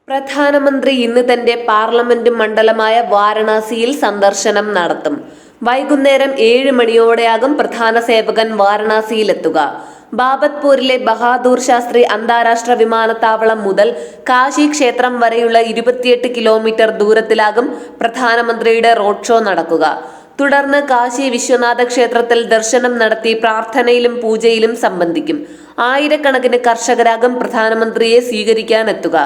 പ്രധാനമന്ത്രി ഇന്ന് തന്റെ പാർലമെന്റ് മണ്ഡലമായ വാരണാസിയിൽ സന്ദർശനം നടത്തും. വൈകുന്നേരം 7 മണിയോടെയാകും പ്രധാന സേവകൻ വാരണാസിയിലെത്തുക. ബാബത്പൂരിലെ ബഹാദൂർ ശാസ്ത്രി അന്താരാഷ്ട്ര വിമാനത്താവളം മുതൽ കാശി ക്ഷേത്രം വരെയുള്ള 28 കിലോമീറ്റർ ദൂരത്തിലാകും പ്രധാനമന്ത്രിയുടെ റോഡ് ഷോ നടക്കുക. തുടർന്ന് കാശി വിശ്വനാഥ ക്ഷേത്രത്തിൽ ദർശനം നടത്തി പ്രാർത്ഥനയിലും പൂജയിലും സംബന്ധിക്കും. ആയിരക്കണക്കിന് കർഷകരാകും പ്രധാനമന്ത്രിയെ സ്വീകരിക്കാനെത്തുക.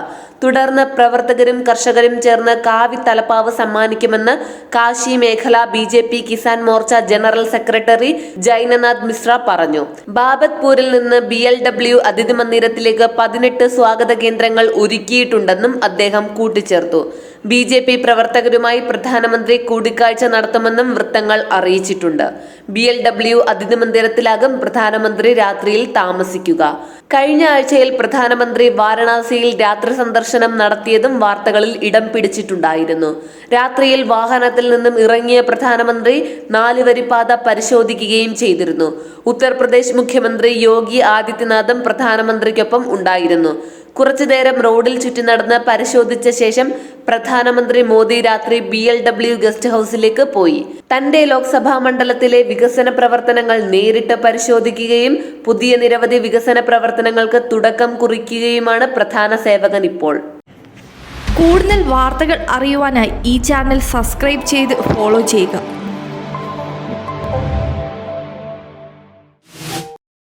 തുടർന്ന് പ്രവർത്തകരും കർഷകരും ചേർന്ന് കാവി തലപ്പാവ് സമ്മാനിക്കുമെന്ന് കാശി മേഖല BJP Kisan Morcha general secretary Jainanath Mishra പറഞ്ഞു. ബാബത്പൂരിൽ നിന്ന് BLW അതിഥി മന്ദിരത്തിലേക്ക് 18 സ്വാഗത കേന്ദ്രങ്ങൾ ഒരുക്കിയിട്ടുണ്ടെന്നും അദ്ദേഹം കൂട്ടിച്ചേർത്തു. BJP പ്രവർത്തകരുമായി പ്രധാനമന്ത്രി കൂടിക്കാഴ്ച നടത്തുമെന്നും വൃത്തങ്ങൾ അറിയിച്ചിട്ടുണ്ട്. BLW അതിഥി മന്ദിരത്തിലാകും പ്രധാനമന്ത്രി രാത്രിയിൽ താമസിക്കുക. കഴിഞ്ഞ ആഴ്ചയിൽ പ്രധാനമന്ത്രി വാരണാസിയിൽ രാത്രി സന്ദർശനം നടത്തിയതും വാർത്തകളിൽ ഇടം പിടിച്ചിട്ടുണ്ടായിരുന്നു. രാത്രിയിൽ വാഹനത്തിൽ നിന്നും ഇറങ്ങിയ പ്രധാനമന്ത്രി 4 വരിപ്പാത പരിശോധിക്കുകയും ചെയ്തിരുന്നു. ഉത്തർപ്രദേശ് മുഖ്യമന്ത്രി യോഗി ആദിത്യനാഥും പ്രധാനമന്ത്രിക്കൊപ്പം ഉണ്ടായിരുന്നു. കുറച്ചുനേരം റോഡിൽ ചുറ്റി നടന്ന് പരിശോധിച്ച ശേഷം പ്രധാനമന്ത്രി മോദി രാത്രി BLW ഗസ്റ്റ് ഹൗസിലേക്ക് പോയി. തന്റെ ലോക്സഭാ മണ്ഡലത്തിലെ വികസന പ്രവർത്തനങ്ങൾ നേരിട്ട് പരിശോധിക്കുകയും പുതിയ നിരവധി വികസന പ്രവർത്തനങ്ങൾക്ക് തുടക്കം കുറിക്കുകയുമാണ് പ്രധാന സേവകൻ ഇപ്പോൾ. കൂടുതൽ വാർത്തകൾ അറിയുവാനായി ഈ ചാനൽ സബ്സ്ക്രൈബ് ചെയ്ത് ഫോളോ ചെയ്യുക.